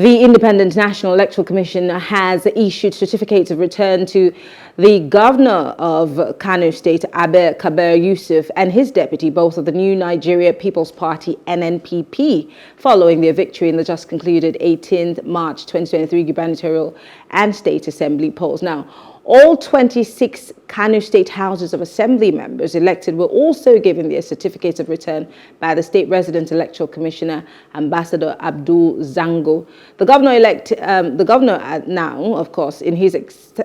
The Independent National Electoral Commission has issued certificates of return to the Governor of Kano State, Abba Kabir Yusuf, and his deputy, both of the New Nigeria People's Party, NNPP, following their victory in the just concluded 18th March 2023 Gubernatorial and State Assembly polls. Now, all 26 Kano State Houses of Assembly members elected were also given their certificates of return by the State Resident Electoral Commissioner, Ambassador Abdul Zango. The governor now, of course, in his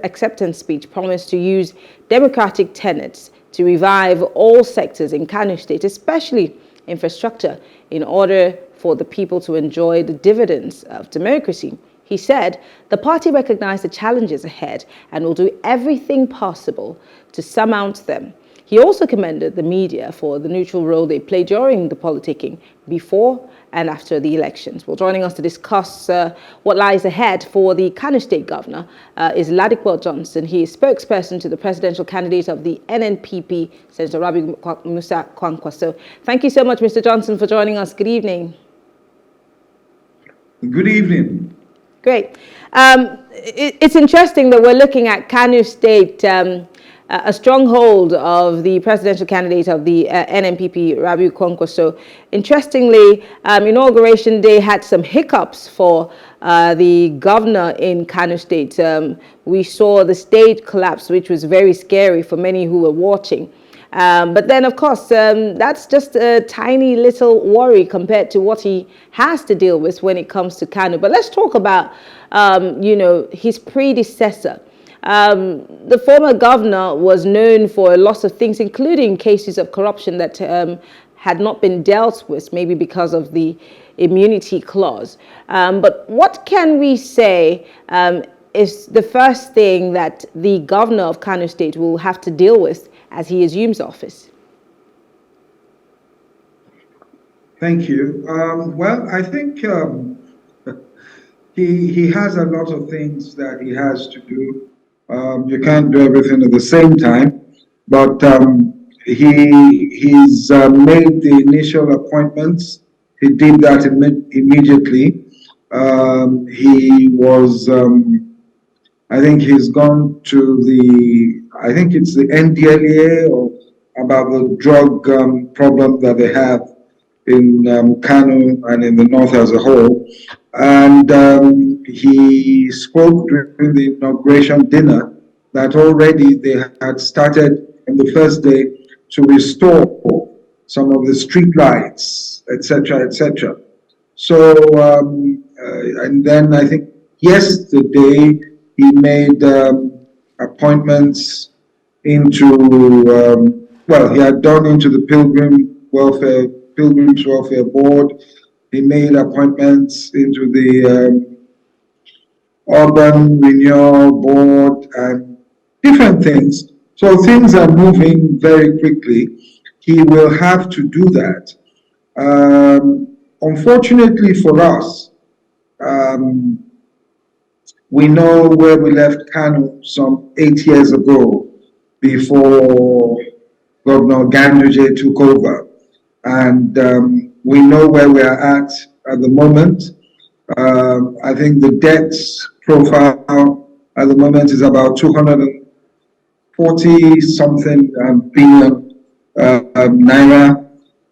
acceptance speech, promised to use democratic tenets to revive all sectors in Kano State, especially infrastructure, in order for the people to enjoy the dividends of democracy. He said the party recognized the challenges ahead and will do everything possible to surmount them. He also commended the media for the neutral role they played during the politicking before and after the elections. Well, joining us to discuss what lies ahead for the Kano State Governor is Ladipo Johnson. He is spokesperson to the presidential candidate of the NNPP, Senator Rabiu Musa Kwankwaso. Thank you so much, Mr. Johnson, for joining us. Good evening. Good evening. Great. It's interesting that we're looking at Kano State, a stronghold of the presidential candidate of the NNPP, Rabiu Kwankwaso. Interestingly, Inauguration Day had some hiccups for the governor in Kano State. We saw the stage collapse, which was very scary for many who were watching. But then, of course, that's just a tiny little worry compared to what he has to deal with when it comes to Kano. But let's talk about, his predecessor. The former governor was known for a lot of things, including cases of corruption that had not been dealt with, maybe because of the immunity clause. But what can we say is the first thing that the governor of Kano State will have to deal with as he assumes office? Thank you. Well, I think he has a lot of things that he has to do. You can't do everything at the same time, but he's made the initial appointments. He did that immediately. He was, I think he's gone to I think it's the NDLEA or about the drug problem that they have in Kano and in the north as a whole. And he spoke during the inauguration dinner that already they had started on the first day to restore some of the street lights, etc., etc. So, and then I think yesterday he made appointments into, he had done into the Pilgrims Welfare Board. He made appointments into the Urban Renewal Board and different things. So things are moving very quickly. He will have to do that. Unfortunately for us, we know where we left Kano some 8 years ago before Governor Ganduje took over. And we know where we are at the moment. I think the debt profile at the moment is about 240 something billion naira.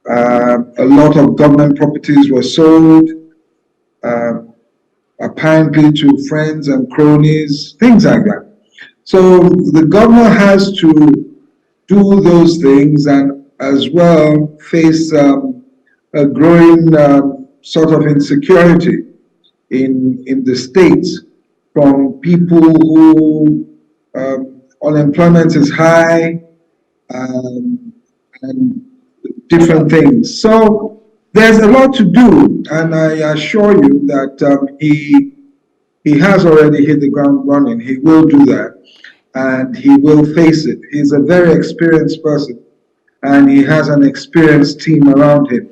A lot of government properties were sold, apparently to friends and cronies, things like that. So the governor has to do those things and as well face a growing sort of insecurity in the state from people who unemployment is high and different things. So there's a lot to do, and I assure you that he has already hit the ground running. He will do that, and he will face it. He's a very experienced person, and he has an experienced team around him.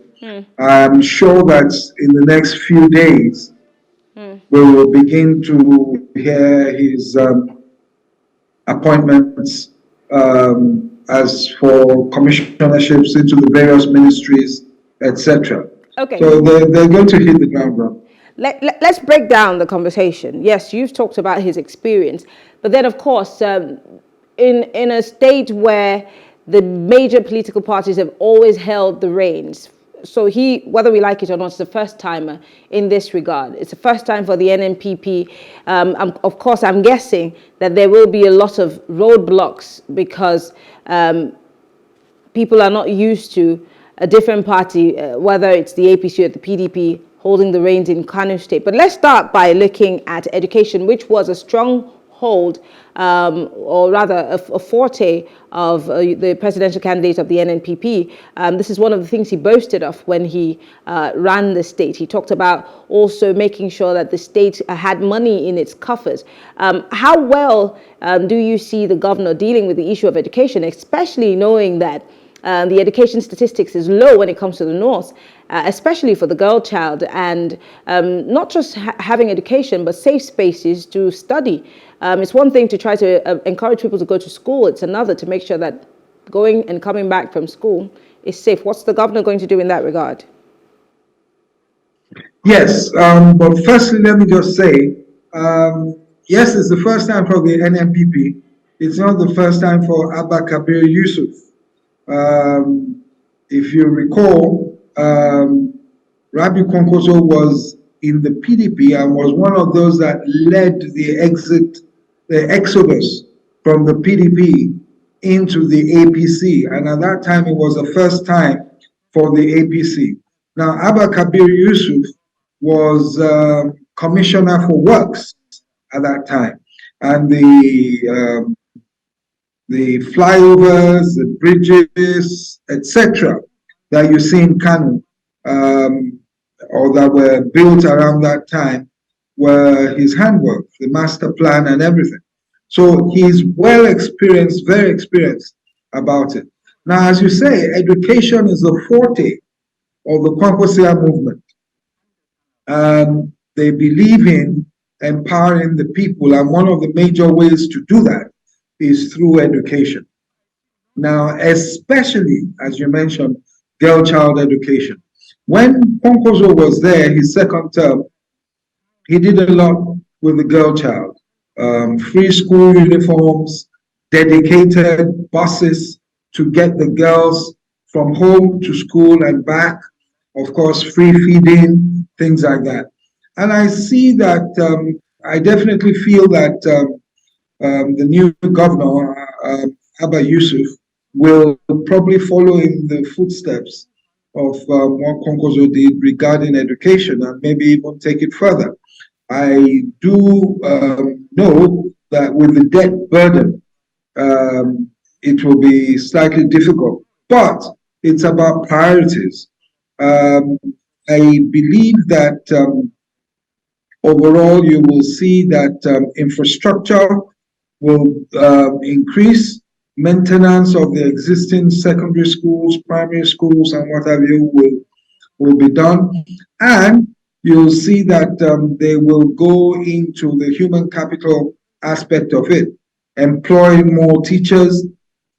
I'm sure that in the next few days, we will begin to hear his appointments as for commissionerships into the various ministries, etc. Okay. So they're going to hit the ground running. Let's break down the conversation. Yes, you've talked about his experience, but then, of course, in a state where the major political parties have always held the reins. So he, whether we like it or not, is the first timer in this regard. It's the first time for the NNPP. Of course, I'm guessing that there will be a lot of roadblocks because people are not used to a different party, whether it's the APC or the PDP, holding the reins in Kano State. But let's start by looking at education, which was a stronghold, or rather a forte of the presidential candidate of the NNPP. This is one of the things he boasted of when he ran the state. He talked about also making sure that the state had money in its coffers. How well do you see the governor dealing with the issue of education, especially knowing that the education statistics is low when it comes to the north, especially for the girl child, and not just having education, but safe spaces to study. It's one thing to try to encourage people to go to school. It's another to make sure that going and coming back from school is safe. What's the governor going to do in that regard? Yes, but firstly, let me just say, yes, it's the first time for the NNPP. It's not the first time for Abba Kabir Yusuf. If you recall, Rabi Kwankwaso was in the PDP and was one of those that led the exodus from the PDP into the APC. And at that time, it was the first time for the APC. Now, Abba Kabir Yusuf was Commissioner for Works at that time. And the flyovers, the bridges, etc., that you see in Kano, or that were built around that time, were his handwork, the master plan and everything. So he's well experienced, very experienced about it. Now, as you say, education is a forte of the Kwankwasia movement. They believe in empowering the people, and one of the major ways to do that is through education. Now, especially, as you mentioned, girl child education. When Kwankwaso was there, his second term, he did a lot with the girl child. Free school uniforms, dedicated buses to get the girls from home to school and back, of course, free feeding, things like that. And I see that, I definitely feel that the new governor, Abba Yusuf, will probably follow in the footsteps of what Kwankwaso did regarding education and maybe even take it further. I do know that with the debt burden, it will be slightly difficult, but it's about priorities. I believe that overall you will see that infrastructure will increase, maintenance of the existing secondary schools, primary schools, and what have you will be done. And you'll see that they will go into the human capital aspect of it, employing more teachers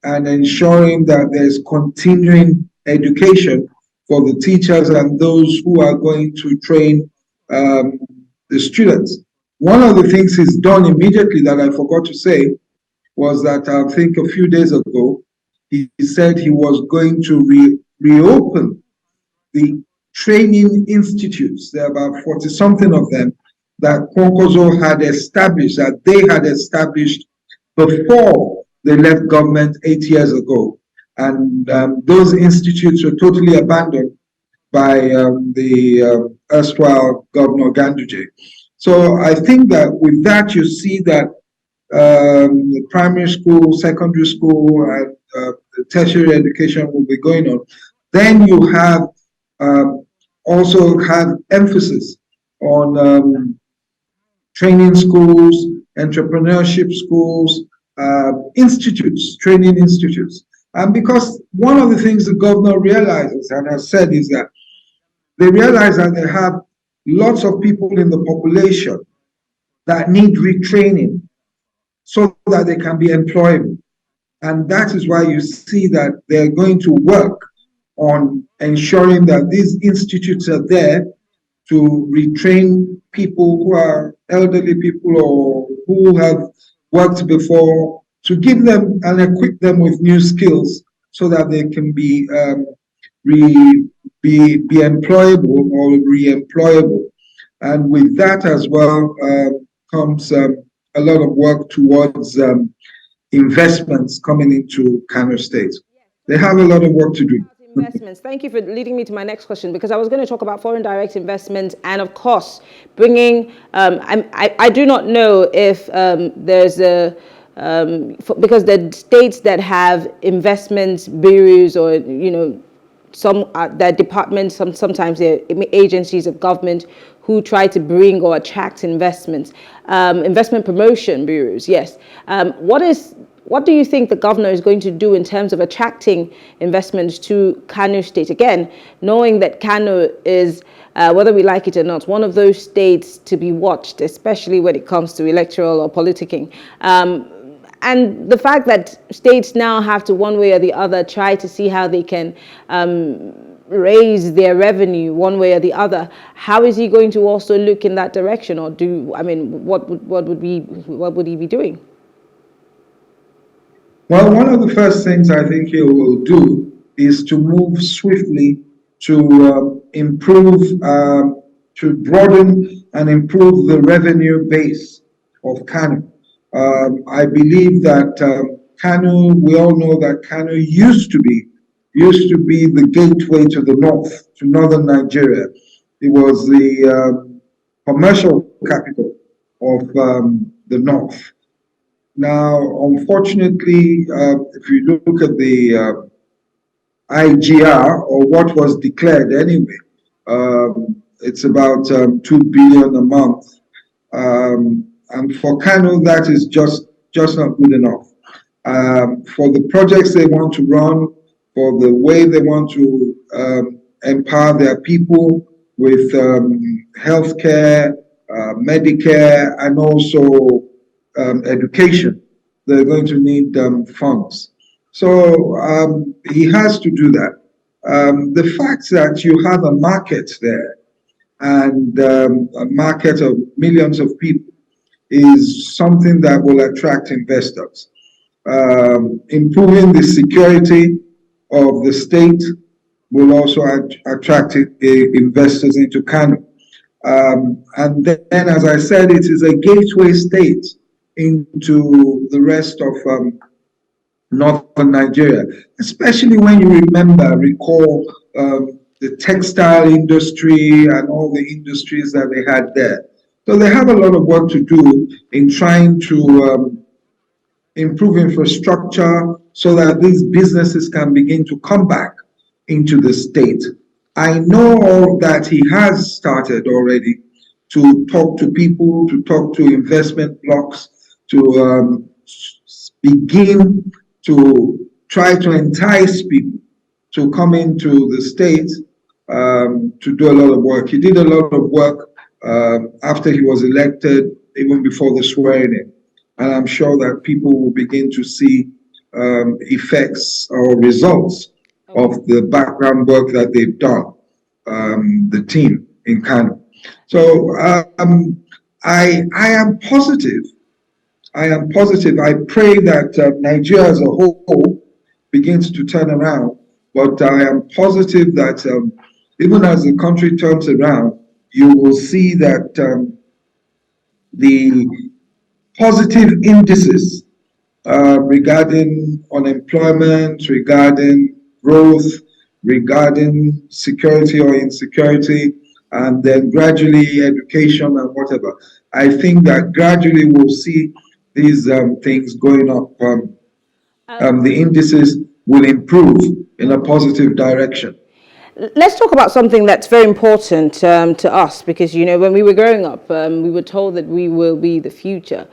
and ensuring that there's continuing education for the teachers and those who are going to train the students. One of the things he's done immediately that I forgot to say was that I think a few days ago, he said he was going to reopen the training institutes. There are about 40-something of them that Kwankwaso had established, that they had established before they left government 8 years ago. And those institutes were totally abandoned by the erstwhile Governor Ganduje. So I think that with that, you see that the primary school, secondary school, and the tertiary education will be going on. Then you have also have emphasis on training schools, entrepreneurship schools, institutes, training institutes. And because one of the things the governor realizes and has said is that they realize that they have lots of people in the population that need retraining so that they can be employable. And that is why you see that they're going to work on ensuring that these institutes are there to retrain people who are elderly people or who have worked before, to give them and equip them with new skills so that they can be re, be employable or re-employable. And with that as well comes a lot of work towards investments coming into Kano State. They have a lot of work to do. Investments. Thank you for leading me to my next question, because I was going to talk about foreign direct investment and, of course, bringing. I do not know if there's a because the states that have investment bureaus or some their departments, sometimes they're agencies of government who try to bring or attract investments, investment promotion bureaus. Yes. What do you think the governor is going to do in terms of attracting investments to Kano State? Again, knowing that Kano is, whether we like it or not, one of those states to be watched, especially when it comes to electoral or politicking. And the fact that states now have to, one way or the other, try to see how they can raise their revenue one way or the other. How is he going to also look in that direction, or what would he be doing? Well, one of the first things I think he will do is to move swiftly to improve, to broaden and improve the revenue base of Kano. I believe that Kano, we all know that Kano used to be the gateway to the north, to northern Nigeria. It was the commercial capital of the north. Now, unfortunately, if you look at the IGR, or what was declared anyway, it's about 2 billion a month. And for Kano, that is just not good enough. For the projects they want to run, for the way they want to empower their people with healthcare, Medicare, and also education, they're going to need funds. So he has to do that. The fact that you have a market there and a market of millions of people is something that will attract investors. Improving the security of the state will also attract investors into Kano. And then, as I said, it is a gateway state into the rest of northern Nigeria, especially when you recall the textile industry and all the industries that they had there. So they have a lot of work to do in trying to improve infrastructure so that these businesses can begin to come back into the state. I know that he has started already to talk to people, to talk to investment blocks, to begin to try to entice people to come into the state to do a lot of work. He did a lot of work after he was elected, even before the swearing in. And I'm sure that people will begin to see effects or results of the background work that they've done, the team in Kano. So I am positive. I am positive. I pray that Nigeria as a whole begins to turn around. But I am positive that even as the country turns around, you will see that the positive indices regarding unemployment, regarding growth, regarding security or insecurity, and then gradually education and whatever. I think that gradually we'll see these things going up. The indices will improve in a positive direction. Let's talk about something that's very important to us, because, when we were growing up, we were told that we will be the future.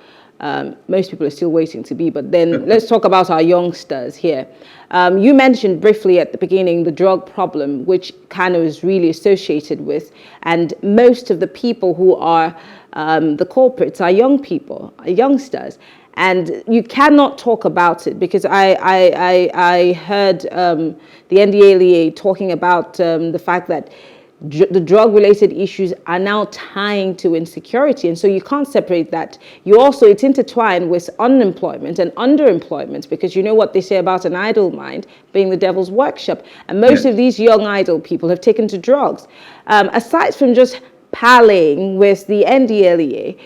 Most people are still waiting to be, but then let's talk about our youngsters here. You mentioned briefly at the beginning the drug problem, which Kano is really associated with, and most of the people who are the culprits are young people, are youngsters. And you cannot talk about it, because I heard the NDLEA talking about the fact that the drug-related issues are now tying to insecurity. And so you can't separate that. It's intertwined with unemployment and underemployment, because you know what they say about an idle mind being the devil's workshop. And most of these young idle people have taken to drugs. Aside from just pallying with the NDLEA,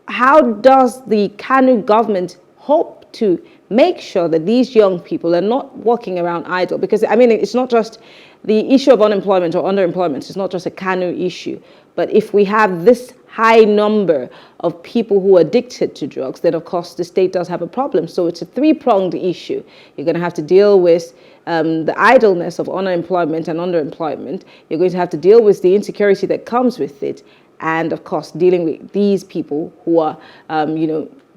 how does the Kano government hope to make sure that these young people are not walking around idle? Because, I mean, it's not just the issue of unemployment or underemployment. It's not just a Kano issue. But if we have this high number of people who are addicted to drugs, then, of course, the state does have a problem. So it's a three-pronged issue. You're going to have to deal with the idleness of unemployment and underemployment. You're going to have to deal with the insecurity that comes with it. And, of course, dealing with these people who are,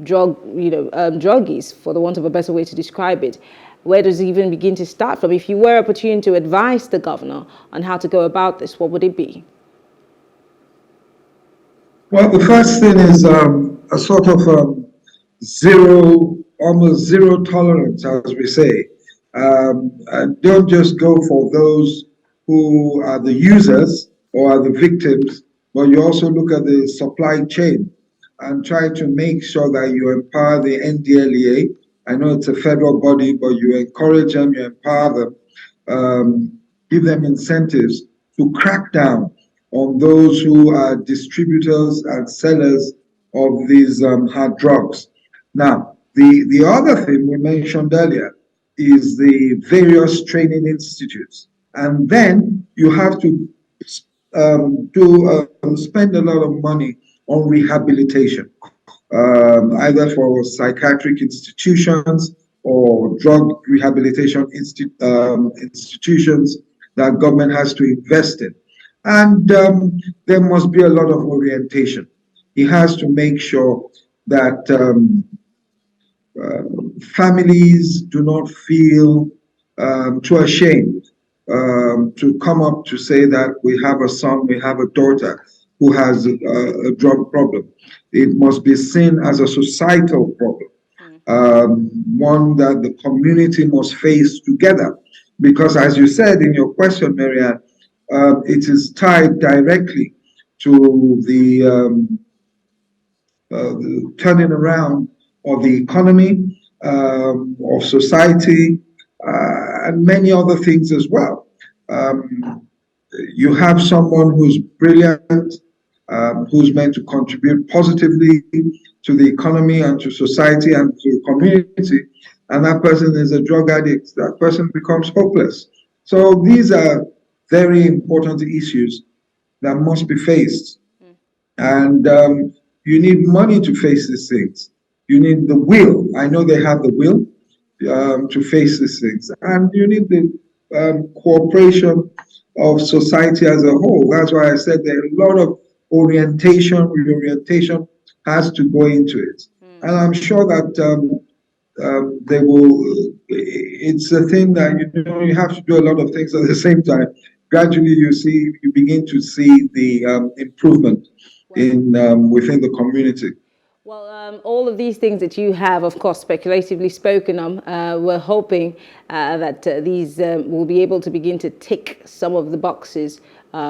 druggies, for the want of a better way to describe it. Where does it even begin to start from? If you were opportune to advise the governor on how to go about this, what would it be? Well, the first thing is a sort of almost zero tolerance, as we say. And don't just go for those who are the users or are the victims, but you also look at the supply chain and try to make sure that you empower the NDLEA. I know it's a federal body, but you encourage them, you empower them, give them incentives to crack down on those who are distributors and sellers of these hard drugs. Now, the other thing we mentioned earlier is the various training institutes. And then you have to spend a lot of money on rehabilitation. Either for psychiatric institutions or drug rehabilitation institutions that government has to invest in. And there must be a lot of orientation. He has to make sure that families do not feel too ashamed to come up to say that we have a son, we have a daughter who has a drug problem. It must be seen as a societal problem, one that the community must face together. Because as you said in your question, Marianne, it is tied directly to the turning around of the economy, of society, and many other things as well. You have someone who's brilliant, who's meant to contribute positively to the economy and to society and to the community, and that person is a drug addict. That person becomes hopeless. So these are very important issues that must be faced. And you need money to face these things. You need the will. I know they have the will to face these things. And you need the cooperation of society as a whole. That's why I said there are a lot of reorientation has to go into it. And I'm sure that they will, it's a thing that, you have to do a lot of things at the same time. Gradually, you begin to see the improvement in within the community. Well, all of these things that you have, of course, speculatively spoken on, we're hoping that these will be able to begin to tick some of the boxes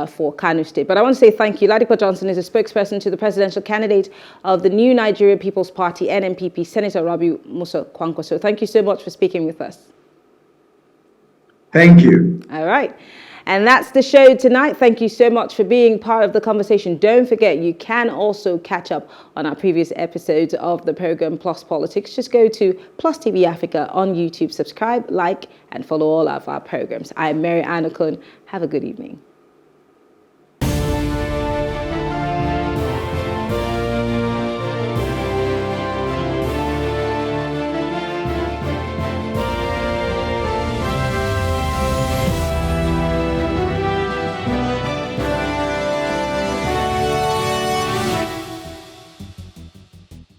for Kano State. But I want to say thank you. Ladipo Johnson is a spokesperson to the presidential candidate of the New Nigeria People's Party, NNPP, Senator Rabiu Musa Kwankwaso. Thank you so much for speaking with us. Thank you. All right. And that's the show tonight. Thank you so much for being part of the conversation. Don't forget, you can also catch up on our previous episodes of the program Plus Politics. Just go to Plus TV Africa on YouTube, subscribe, like, and follow all of our programs. I'm Mary Anna Kun. Have a good evening.